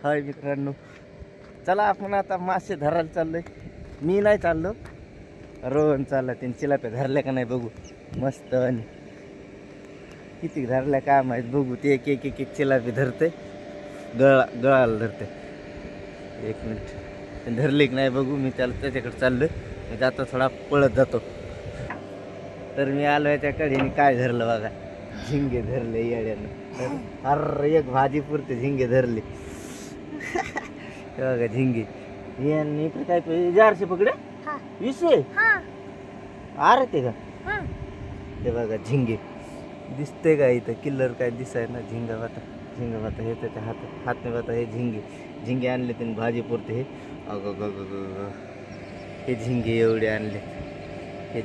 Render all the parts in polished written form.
हाय मित्रांनो, चला आपण आता मासे धरायला चाललोय. मी नाही चाललो, रोहन चालला. त्यांनी चिलाप्या धरल्या का नाही बघू. मस्त आणि किती धरल्या काय माहीत बघू. ते एक एक एक एक चिलापी धरते, गळाला धरते. एक मिनिट, ते धरले की नाही बघू. मी त्याच्याकडे चाललोय. मी जातो, थोडा पळत जातो. तर मी आलो याच्याकडे. काय धरलं बघा, झिंगे धरले येड्यानं. अरे एक भाजी पुरते झिंगे धरले. बघा झिंगे. यांनी काय 400 पकडे 20. अरे ते का ते बघा झिंगे दिसते का इथं. किल्लर काय दिसाय ना. झिंगा वाता हे त्याच्या हातने वाता. हे झिंगे आणले त्यांनी भाजी पुरते. हे अगं हे झिंगे एवढे आणले. हे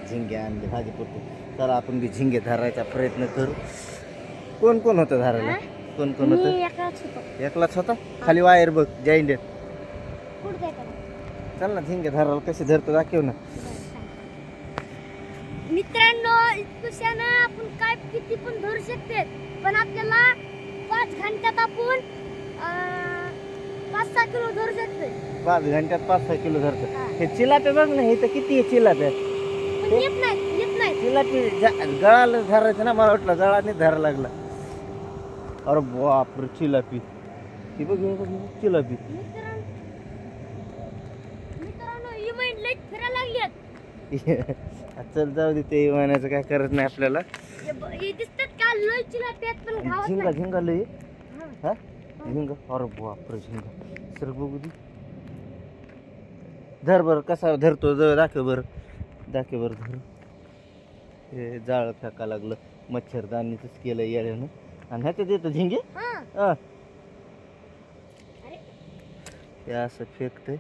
झिंगे आणले भाजी पुरते. चला आपण बी झिंगे धरायचा प्रयत्न करू. कोण कोण होतं धरायला? कोण कोण होतं? एकलाच होता. खाली वायर बघ जॉईंट. चल ना झिंगे धरायला कसे धरतो दाखव ना. मित्रांनो, इतकुशानं आपण काय किती पण धरू शकते, पण आपल्याला 5 घंट्यात आपण 5-6 किलो धरू शकते. 5 घंट्यात 5-6 किलो धरतो. हे चिलापे बघ ना, हे तर किती आहे चिलापे. येत नाही चिलापी गळाला धरायचं ना. मला वाटलं गळाने धरायला लागला. अरे बापरे चिलापी. ही बघ चिलापी. मित्रांनो ही महिन लई फिरायला लागल्यात. चल जाऊ दे, ते म्हणायचं काय करत नाही आपल्याला. हे दिसतात का लई चिलापी आहेत, पण खावत नाही. झिंगा लई. हा झिंगा. अरे बापरे झिंगा. सर बघू दे. धर बर कसा धरतो. दाखव बर धर. हे जाळ फेका लागलं. मच्छरदानीच केलं येड्यानं. आणि ह्याच्यात येतं झिंगे. हे असं फेकतंय.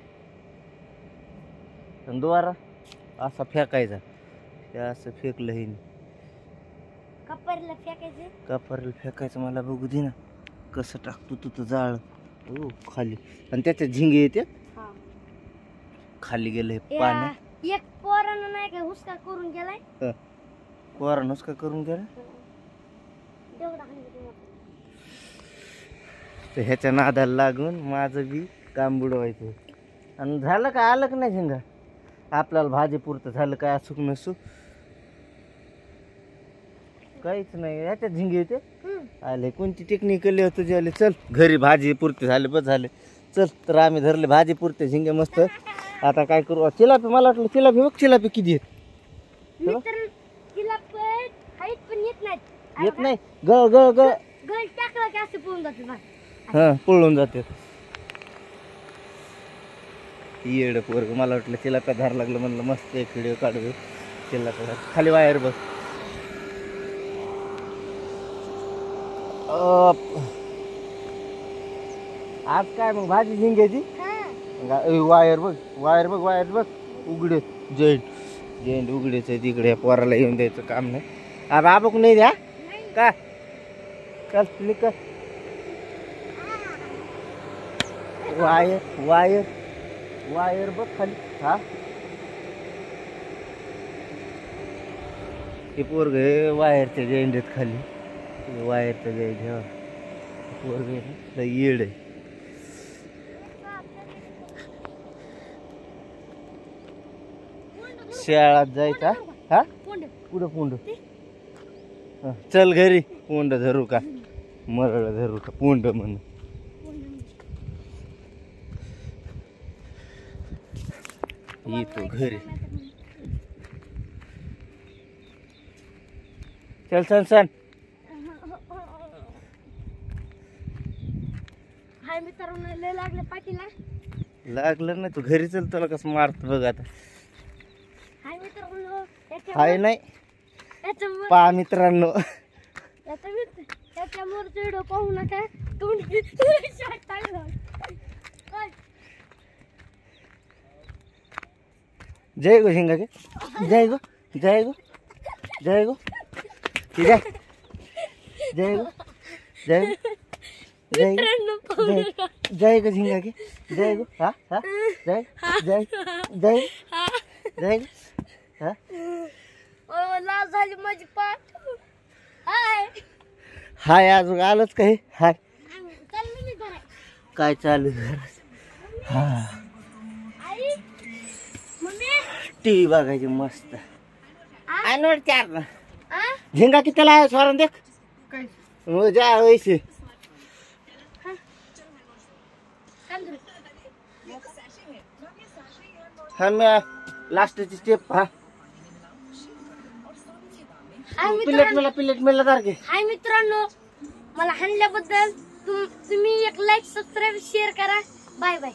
द्वारा असा फेकायचा. हे असं फेकलं हे कपरला फेकायचं. कपरला फेकायचं. मला बघू दे ना कसं टाकतो तू जाळ. हो खाली. आणि त्याच्यात झिंगे येते. खाली गेलं हे पाणी. एक पोरानं नाही का हुसका करून गेलाय. पोरानं हुसका करून गेला. तर ह्याच्या नादाला लागून माझं बी काम बुडवायचं. आणि झालं का आलं का नाही झिंगा. आपल्याला भाजी पुरतं झालं काय असुक नसू काहीच नाही. ह्याच्यात झिंगे येते. आले कोणती टेक्निकल तुझे आले. चल घरी भाजी पुरते झाले बस झाले. चल तर आम्ही धरले भाजी पुरते झिंगे मस्त. आता काय करू. चिलापी मला वाटलं चिलापी बघ. चिलापी किती आहेत. येत नाही. ग टाकलं की असं पळून जाते. हा पळून जाते. येड पोरग. मला वाटलं चिलाप्या धार लागलं. म्हणलं मस्त एक व्हिडिओ काढू. चिलाप्या खाली वायर बघ. आज काय मग भाजी झिंग्याची. वायर बघ उघडे जैंट उघडेच आहे तिकडे. पोराला येऊन द्यायचं काम नाही. बाबा नाही द्या का. चल निकल. वायर बघ खाली. हा हे पोरग वायरच्या जैंडीत खाली. वायरच्या जैंड पोरग येड आहे. शाळात जायचा. हा कुठं पुंड. चल घरी. पुंड धरू का मरळ धरू का पुंड म्हणून. येतो घरी. चल सण. हाय मित्रांनो, लय लागलं पाठीला. लागलं ना. तू घरी चल. तुला कसं मारत बघ आता. हाय मित्रांनो, हाय नाही पहा मित्रांनो. त्याच्यावर व्हिडिओ पाहू नका. जय गो झिंगा. जय गो जय गो जय गो जय जय गो जय जय गो झिंगा के जय गो. हा जय जय जय जय लाज झाली माझी पाठ. हाय हाय अजून आलंच काही हाय चाललो मी घरात. काय चालू हा आई मम्मी टीव्ही बघायची मस्त आ? आणवड चार ना आ झिंगा कितीला आहे स्वरण देख हो जा वैसे काम करू. हा मी लास्टची स्टेप हा प्लेट मिळला तार घे हाय मित्रांनो, मला हाणल्याबद्दल तुम्ही एक लाईक सबस्क्राईब शेअर करा. Bye bye.